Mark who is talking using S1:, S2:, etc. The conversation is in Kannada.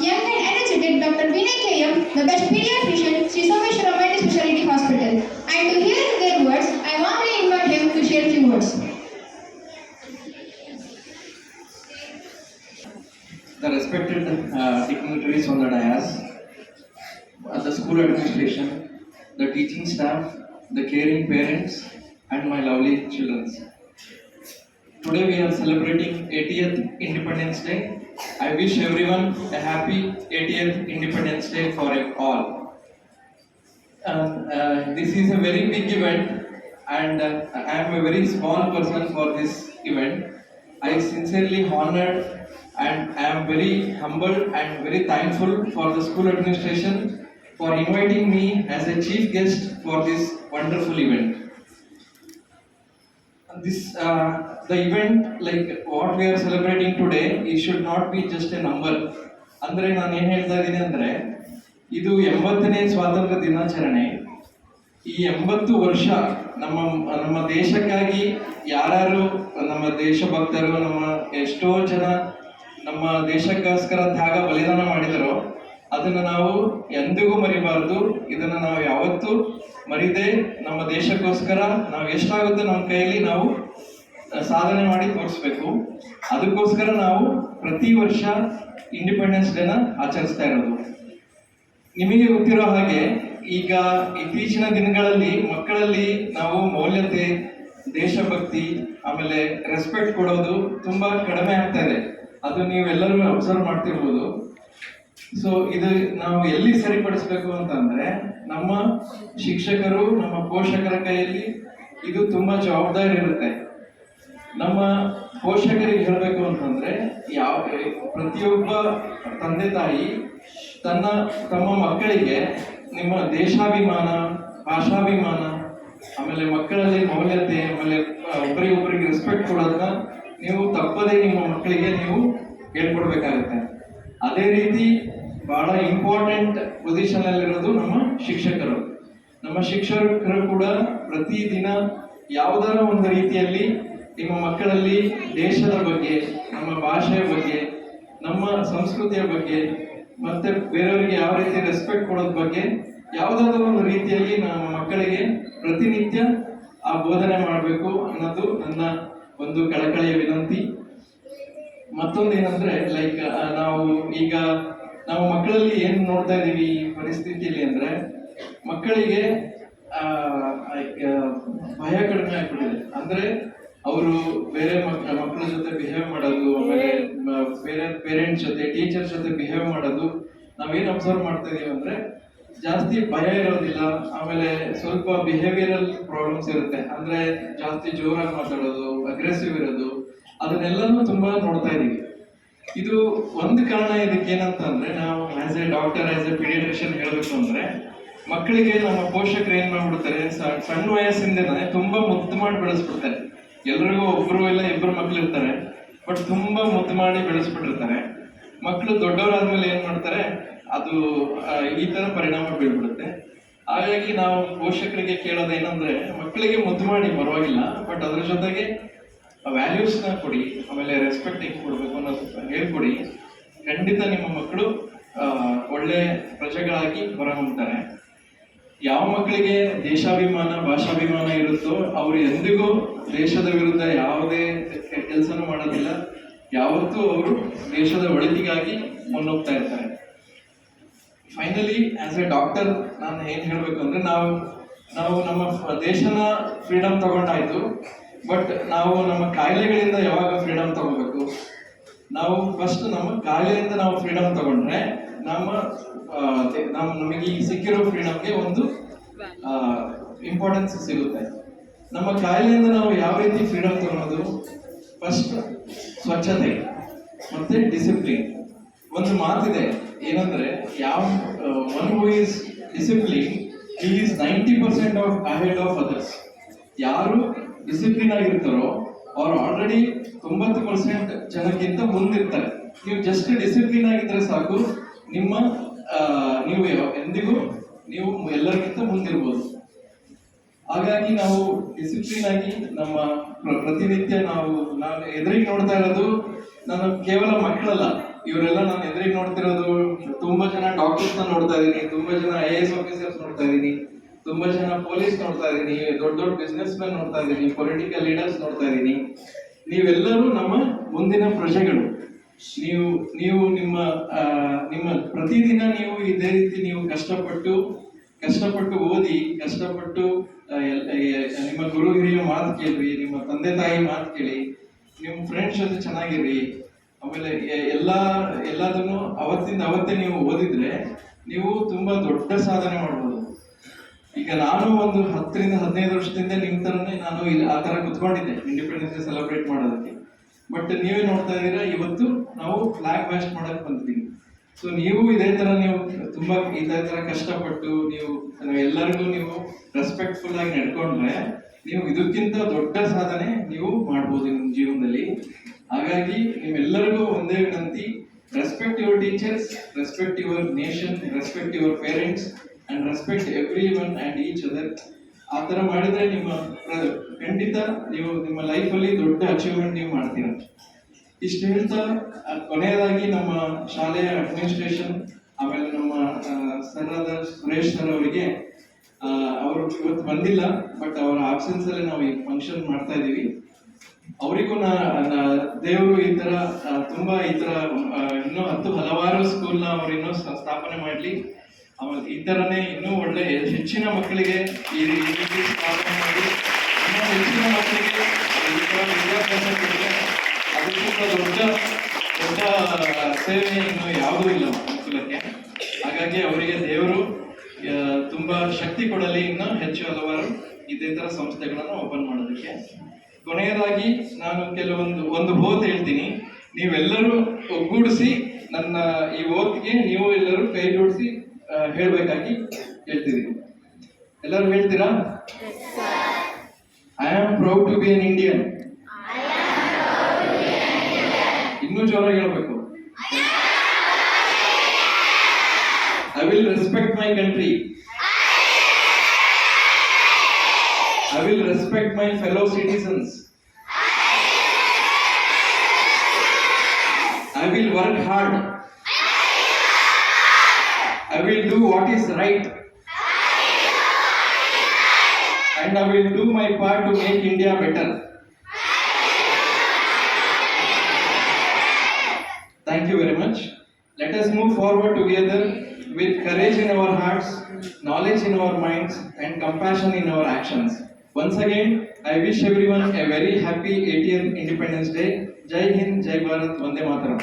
S1: young and energetic Dr. Vinay K.M., the best pediatrician, Sri Someshwara Multi-Speciality Hospital. And to hear their words, I warmly invite him to share few words.
S2: The respected dignitaries on the dais, the school administration, the teaching staff, the caring parents, and my lovely children. Today we are celebrating 80th Independence Day. I wish everyone a happy 80th Independence Day for all. This is a very big event, and I am a very small person for this event. I sincerely honored and I am very humble and very thankful for the school administration for inviting me as a chief guest for this wonderful event. The event, like what we are celebrating today, it should not be just a number. ಅಂದ್ರೆ ನಾನು ಏನು ಹೇಳ್ತಾ ಇದ್ದೀನಿ ಅಂದ್ರೆ ಇದು 80ನೇ ಸ್ವಾತಂತ್ರ್ಯ ದಿನಾಚರಣೆ. ಈ 80 ವರ್ಷ ನಮ್ಮ ದೇಶಕ್ಕಾಗಿ ಯಾರು ನಮ್ಮ ದೇಶಭಕ್ತರು, ನಮ್ಮ ಎಷ್ಟೋ ಜನ ನಮ್ಮ ದೇಶಕ್ಕೋಸ್ಕರ ತ್ಯಾಗ ಬಲಿದಾನ ಮಾಡಿದರೋ ಅದನ್ನು ನಾವು ಎಂದಿಗೂ ಮರಿಬಾರದು. ಇದನ್ನು ನಾವು ಯಾವತ್ತೂ ಮರಿದೆ ನಮ್ಮ ದೇಶಕ್ಕೋಸ್ಕರ ನಾವು ಎಷ್ಟಾಗುತ್ತೋ ನಮ್ಮ ಕೈಯಲ್ಲಿ ನಾವು ಸಾಧನೆ ಮಾಡಿ ತೋರಿಸ್ಬೇಕು. ಅದಕ್ಕೋಸ್ಕರ ನಾವು ಪ್ರತಿ ವರ್ಷ ಇಂಡಿಪೆಂಡೆನ್ಸ್ ಡೇನ ಆಚರಿಸ್ತಾ ಇರೋದು. ನಿಮಗೆ ಗೊತ್ತಿರೋ ಹಾಗೆ ಈಗ ಇತ್ತೀಚಿನ ದಿನಗಳಲ್ಲಿ ಮಕ್ಕಳಲ್ಲಿ ನಾವು ಮೌಲ್ಯತೆ, ದೇಶಭಕ್ತಿ, ಆಮೇಲೆ ರೆಸ್ಪೆಕ್ಟ್ ಕೊಡೋದು ತುಂಬಾ ಕಡಿಮೆ ಆಗ್ತಾ ಇದೆ. ಅದು ನೀವೆಲ್ಲರೂ ಅಬ್ಸರ್ವ್ ಮಾಡ್ತಿರ್ಬೋದು. ಸೊ ಇದು ನಾವು ಎಲ್ಲಿ ಸರಿಪಡಿಸ್ಬೇಕು ಅಂತಂದ್ರೆ ನಮ್ಮ ಶಿಕ್ಷಕರು, ನಮ್ಮ ಪೋಷಕರ ಕೈಯಲ್ಲಿ ಇದು ತುಂಬಾ ಜವಾಬ್ದಾರಿ ಇರುತ್ತೆ. ನಮ್ಮ ಪೋಷಕರಿಗೆ ಹೇಳಬೇಕು ಅಂತಂದ್ರೆ ಪ್ರತಿಯೊಬ್ಬ ತಂದೆ ತಾಯಿ ತಮ್ಮ ಮಕ್ಕಳಿಗೆ ನಿಮ್ಮ ದೇಶಾಭಿಮಾನ, ಭಾಷಾಭಿಮಾನ, ಆಮೇಲೆ ಮಕ್ಕಳಲ್ಲಿ ಮೌಲ್ಯತೆ, ಆಮೇಲೆ ಒಬ್ಬರಿಗೊಬ್ಬರಿಗೆ ರೆಸ್ಪೆಕ್ಟ್ ಕೊಡೋದನ್ನ ನೀವು ತಪ್ಪದೇ ನಿಮ್ಮ ಮಕ್ಕಳಿಗೆ ನೀವು ಹೇಳ್ಕೊಡ್ಬೇಕಾಗುತ್ತೆ. ಅದೇ ರೀತಿ ಬಹಳ ಇಂಪಾರ್ಟೆಂಟ್ ಪೊಸಿಷನ್ ಅಲ್ಲಿರೋದು ನಮ್ಮ ಶಿಕ್ಷಕರು. ನಮ್ಮ ಶಿಕ್ಷಕರು ಕೂಡ ಪ್ರತಿದಿನ ಯಾವುದರ ಒಂದು ರೀತಿಯಲ್ಲಿ ನಿಮ್ಮ ಮಕ್ಕಳಲ್ಲಿ ದೇಶದ ಬಗ್ಗೆ, ನಮ್ಮ ಭಾಷೆಯ ಬಗ್ಗೆ, ನಮ್ಮ ಸಂಸ್ಕೃತಿಯ ಬಗ್ಗೆ, ಮತ್ತೆ ಬೇರೆಯವರಿಗೆ ಯಾವ ರೀತಿ ರೆಸ್ಪೆಕ್ಟ್ ಕೊಡೋದ್ರ ಬಗ್ಗೆ ಯಾವುದಾದ್ರೂ ಒಂದು ರೀತಿಯಲ್ಲಿ ನಮ್ಮ ಮಕ್ಕಳಿಗೆ ಪ್ರತಿನಿತ್ಯ ಆ ಬೋಧನೆ ಮಾಡಬೇಕು ಅನ್ನೋದು ನನ್ನ ಒಂದು ಕಳಕಳಿಯ ವಿನಂತಿ. ಮತ್ತೊಂದು ಏನಂದ್ರೆ ನಾವು ಮಕ್ಕಳಲ್ಲಿ ಏನು ನೋಡ್ತಾ ಇದೀವಿ ಈ ಪರಿಸ್ಥಿತಿಯಲ್ಲಿ ಅಂದ್ರೆ ಮಕ್ಕಳಿಗೆ ಭಯ ಕಡಿಮೆ ಆಗ್ಬಿಟ್ಟಿದೆ. ಅಂದ್ರೆ ಅವರು ಬೇರೆ ಮಕ್ಕಳ ಜೊತೆ ಬಿಹೇವ್ ಮಾಡೋದು, ಆಮೇಲೆ ಬೇರೆ ಪೇರೆಂಟ್ಸ್ ಜೊತೆ, ಟೀಚರ್ಸ್ ಜೊತೆ ಬಿಹೇವ್ ಮಾಡೋದು ನಾವೇನು ಅಬ್ಸರ್ವ್ ಮಾಡ್ತಾ ಇದೀವಿ ಅಂದ್ರೆ ಜಾಸ್ತಿ ಭಯ ಇರೋದಿಲ್ಲ. ಆಮೇಲೆ ಸ್ವಲ್ಪ ಬಿಹೇವಿಯರಲ್ ಪ್ರಾಬ್ಲಮ್ಸ್ ಇರುತ್ತೆ. ಅಂದ್ರೆ ಜಾಸ್ತಿ ಜೋರಾಗಿ ಮಾತಾಡೋದು, ಅಗ್ರೆಸಿವ್ ಇರೋದು, ಅದನ್ನೆಲ್ಲನೂ ತುಂಬಾ ನೋಡ್ತಾ ಇದೀವಿ. ಇದು ಒಂದು ಕಾರಣ. ಇದಕ್ಕೆ ಏನಂತಂದ್ರೆ ನಾವು as A doctor, as A paediatrician ಹೇಳಬೇಕು ಅಂದ್ರೆ ಮಕ್ಕಳಿಗೆ ನಮ್ಮ ಪೋಷಕರು ಏನ್ ಮಾಡ್ಬಿಡ್ತಾರೆ, ಸಣ್ಣ ವಯಸ್ಸಿಂದನೇ ತುಂಬಾ ಮುದ್ದು ಮಾಡಿ ಬೆಳೆಸ್ಬಿಡ್ತಾರೆ. ಎಲ್ರಿಗೂ ಒಬ್ರು ಇಲ್ಲ ಇಬ್ಬರು ಮಕ್ಳು ಇರ್ತಾರೆ, ಬಟ್ ತುಂಬಾ ಮುದ್ದು ಮಾಡಿ ಬೆಳೆಸ್ಬಿಟ್ಟಿರ್ತಾರೆ. ಮಕ್ಕಳು ದೊಡ್ಡವರಾದ್ಮೇಲೆ ಏನ್ ಮಾಡ್ತಾರೆ, ಅದು ಈ ತರ ಪರಿಣಾಮ ಬೀಳ್ಬಿಡುತ್ತೆ. ಹಾಗಾಗಿ ನಾವು ಪೋಷಕರಿಗೆ ಕೇಳೋದೇನಂದ್ರೆ ಮಕ್ಕಳಿಗೆ ಮುದ್ದು ಮಾಡಿ ಪರವಾಗಿಲ್ಲ, ಬಟ್ ಅದ್ರ ಜೊತೆಗೆ ವ್ಯಾಲ್ಯೂಸ್ನ ಕೊಡಿ, ಆಮೇಲೆ ರೆಸ್ಪೆಕ್ಟ್ ಹೆಂಗೆ ಕೊಡಬೇಕು ಅನ್ನೋದು ಹೇಳ್ಕೊಡಿ. ಖಂಡಿತ ನಿಮ್ಮ ಮಕ್ಕಳು ಒಳ್ಳೆ ಪ್ರಜೆಗಳಾಗಿ ಹೊರಹೊಮ್ತಾರೆ. ಯಾವ ಮಕ್ಕಳಿಗೆ ದೇಶಾಭಿಮಾನ, ಭಾಷಾಭಿಮಾನ ಇರುತ್ತೋ ಅವರು ಎಂದಿಗೂ ದೇಶದ ವಿರುದ್ಧ ಯಾವುದೇ ಕೆಲಸನೂ ಮಾಡೋದಿಲ್ಲ. ಯಾವತ್ತೂ ಅವರು ದೇಶದ ಒಳಿತಿಗಾಗಿ ಮುನ್ನೋಗ್ತಾ ಇರ್ತಾರೆ. ಫೈನಲಿ ಆಸ್ ಎ ಡಾಕ್ಟರ್ ನಾನು ಏನು ಹೇಳಬೇಕು ಅಂದ್ರೆ ನಾವು ನಮ್ಮ ದೇಶನ ಫ್ರೀಡಮ್ ತಗೊಂಡಾಯ್ತು, ಬಟ್ ನಾವು ನಮ್ಮ ಕಾಯಿಲೆಗಳಿಂದ ಯಾವಾಗ ಫ್ರೀಡಮ್ ತಗೋಬೇಕು? ನಾವು ಫಸ್ಟ್ ನಮ್ಮ ಕಾಯಿಲೆಯಿಂದ ನಾವು ಫ್ರೀಡಮ್ ತಗೊಂಡ್ರೆ ನಮಗೆ ಈ ಸಿಕ್ಕಿರೋ ಫ್ರೀಡಮ್ಗೆ ಒಂದು ಇಂಪಾರ್ಟೆನ್ಸ್ ಸಿಗುತ್ತೆ. ನಮ್ಮ ಕಾಯಿಲೆಯಿಂದ ನಾವು ಯಾವ ರೀತಿ ಫ್ರೀಡಮ್ ತಗೊಳ್ಳೋದು? ಫಸ್ಟ್ ಸ್ವಚ್ಛತೆ ಮತ್ತೆ ಡಿಸಿಪ್ಲಿನ್. ಒಂದು ಮಾತಿದೆ ಏನಂದ್ರೆ, one who is discipline he is 90% ahead of others. ಯಾರು ಡಿಸಿಪ್ಲಿನ್ ಆಗಿರ್ತಾರೋ ಅವ್ರು ಆಲ್ರೆಡಿ 90% ಜನಕ್ಕಿಂತ ಮುಂದಿರ್ತಾರೆ. ನೀವು ಜಸ್ಟ್ ಡಿಸಿಪ್ಲಿನ್ ಆಗಿದ್ರೆ ಸಾಕು, ನೀವು ಎಂದಿಗೂ ನೀವು ಎಲ್ಲರಿಗಿಂತ ಮುಂದಿರ್ಬೋದು. ಹಾಗಾಗಿ ನಾವು ಡಿಸಿಪ್ಲಿನ್ ಆಗಿ ನಮ್ಮ ಪ್ರತಿನಿತ್ಯ ನಾನು ಎದುರಿಗೆ ನೋಡ್ತಾ ಇರೋದು ನಾನು ಕೇವಲ ಮಕ್ಕಳಲ್ಲ, ಇವರೆಲ್ಲ ನಾನು ಎದುರಿಗೆ ನೋಡ್ತಿರೋದು ತುಂಬಾ ಜನ ಡಾಕ್ಟರ್ಸ್ ನೋಡ್ತಾ ಇದೀನಿ, ತುಂಬಾ ಜನ IAS ಆಫೀಸರ್ಸ್ ನೋಡ್ತಾ ಇದೀನಿ, ತುಂಬಾ ಜನ ಪೊಲೀಸ್ ನೋಡ್ತಾ ಇದೀನಿ, ದೊಡ್ಡ ದೊಡ್ಡ ಬಿಸ್ನೆಸ್ ಮ್ಯಾನ್ ನೋಡ್ತಾ ಇದೀನಿ, ಪೊಲಿಟಿಕಲ್ ಲೀಡರ್ಸ್ ನೋಡ್ತಾ ಇದೀನಿ. ನೀವೆಲ್ಲರೂ ನಮ್ಮ ಮುಂದಿನ ಪ್ರಜೆಗಳು. ನೀವು ನೀವು ನಿಮ್ಮ ನಿಮ್ಮ ಪ್ರತಿದಿನ ನೀವು ಇದೇ ರೀತಿ ನೀವು ಕಷ್ಟಪಟ್ಟು ಓದಿ, ಕಷ್ಟಪಟ್ಟು ನಿಮ್ಮ ಗುರು ಹಿರಿಯ ಮಾತು ಕೇಳ್ರಿ, ನಿಮ್ಮ ತಂದೆ ತಾಯಿ ಮಾತು ಕೇಳಿ, ನಿಮ್ಮ ಫ್ರೆಂಡ್ಸ್ ಜೊತೆ ಚೆನ್ನಾಗಿರಿ. ಆಮೇಲೆ ಎಲ್ಲದನ್ನು ಅವತ್ತಿಂದ ಅವತ್ತೇ ನೀವು ಓದಿದ್ರೆ ನೀವು ತುಂಬಾ ದೊಡ್ಡ ಸಾಧನೆ ಮಾಡ್ಬೋದು. ಈಗ ನಾನು ಒಂದು 10-15 ವರ್ಷದಿಂದ ನಿಮ್ ತರನೇ ನಾನು ಇಲ್ಲಿ ಆ ತರ ಕುತ್ಕೊಂಡಿದ್ದೆ ಇಂಡಿಪೆಂಡೆನ್ಸ್ ಡೇ ಸೆಲೆಬ್ರೇಟ್ ಮಾಡೋದಕ್ಕೆ. ಬಟ್ ನೀವೇ ನೋಡ್ತಾ ಇದ್ದೀರಾ, ಇವತ್ತು ನಾವು ಫ್ಲಾಗ್ ಬ್ಯಾಸ್ಟ್ ಮಾಡಕ್ ಬಂದಿದ್ದೀವಿ. ಸೊ ನೀವು ಇದೇ ತರ ನೀವು ತುಂಬಾ ಇದೇ ತರ ಕಷ್ಟಪಟ್ಟು ನೀವು ಎಲ್ಲರಿಗೂ ನೀವು ರೆಸ್ಪೆಕ್ಟ್ಫುಲ್ ಆಗಿ ನಡ್ಕೊಂಡ್ರೆ ನೀವು ಇದಕ್ಕಿಂತ ದೊಡ್ಡ ಸಾಧನೆ ನೀವು ಮಾಡ್ಬೋದು ನಿಮ್ಮ ಜೀವನದಲ್ಲಿ. ಹಾಗಾಗಿ ನಿಮ್ಮೆಲ್ಲರಿಗೂ ಒಂದೇ ವಿನಂತಿ, respect your teachers, respect your nation, respect your parents and respect every one and each other. ಆ ಥರ ಮಾಡಿದ್ರೆ ಖಂಡಿತ ನೀವು ನಿಮ್ಮ ಲೈಫಲ್ಲಿ ದೊಡ್ಡ ಅಚೀವ್ಮೆಂಟ್ ನೀವು ಮಾಡ್ತೀರ. ಇಷ್ಟು ಹೇಳ್ತಾ ಕೊನೆಯದಾಗಿ ನಮ್ಮ ಶಾಲೆಯ ಅಡ್ಮಿನಿಸ್ಟ್ರೇಷನ್, ಆಮೇಲೆ ನಮ್ಮ ಸರ್ ಆದ ಸುರೇಶ್ ಸರ್ ಅವರಿಗೆ, ಅವರು ಇವತ್ತು ಬಂದಿಲ್ಲ, ಬಟ್ ಅವರ ಆಬ್ಸೆನ್ಸ್ ಅಲ್ಲಿ ನಾವು ಈ ಫಂಕ್ಷನ್ ಮಾಡ್ತಾ ಇದ್ದೀವಿ. ಅವರಿಗೂ ದೇವರು ಈ ತರ ತುಂಬಾ ಈ ತರ ಇನ್ನೂ ಹಲವಾರು ಸ್ಕೂಲ್ನ ಅವ್ರು ಇನ್ನೂ ಸ್ಥಾಪನೆ ಮಾಡಲಿ. ಆಮೇಲೆ ಈ ತರನೇ ಇನ್ನೂ ಒಳ್ಳೆ ಹೆಚ್ಚಿನ ಮಕ್ಕಳಿಗೆ ಈ ರೀತಿ ಸ್ಥಾಪನೆ ಮಾಡಿ ಇನ್ನೂ ಹೆಚ್ಚಿನ ಮಕ್ಕಳಿಗೆ ಈ ತರ ವಿದ್ಯಾಭ್ಯಾಸ ಕೊಟ್ಟರೆ ಅದಕ್ಕಿಂತ ದೊಡ್ಡ ಸೇವೆ ಇನ್ನು ಯಾವುದೂ ಇಲ್ಲ ಮಕ್ಕಳಕ್ಕೆ. ಹಾಗಾಗಿ ಅವರಿಗೆ ದೇವರು ತುಂಬಾ ಶಕ್ತಿ ಕೊಡಲಿ, ಇನ್ನೂ ಹೆಚ್ಚು ಹಲವಾರು ಇದೇ ತರ ಸಂಸ್ಥೆಗಳನ್ನು ಓಪನ್ ಮಾಡೋದಕ್ಕೆ. ಕೊನೆಯದಾಗಿ ನಾನು ಒಂದು ಓತ್ ಹೇಳ್ತೀನಿ, ನೀವೆಲ್ಲರೂ ಒಗ್ಗೂಡಿಸಿ ನನ್ನ ಈ ಓತ್ಗೆ ನೀವು ಎಲ್ಲರೂ ಕೈ ಜೋಡಿಸಿ ಹೇಳ್ಬೇಕಾಗಿ ಹೇಳ್ತಿದ್ದೀನಿ. ಎಲ್ಲರೂ ಹೇಳ್ತೀರಾ? I am proud to be an Indian. ಇನ್ನೂ ಜೋರಾಗಿ ಹೇಳ್ಬೇಕು. I will respect my country. I will respect my fellow citizens. I will work hard. I will do what is right. And I will do my part to make India better. Thank you very much. Let us move forward together with courage in our hearts, knowledge in our minds, and compassion in our actions. Once again, I wish everyone a very happy 80th Independence Day. Jai Hind, Jai Bharat, Vande Mataram.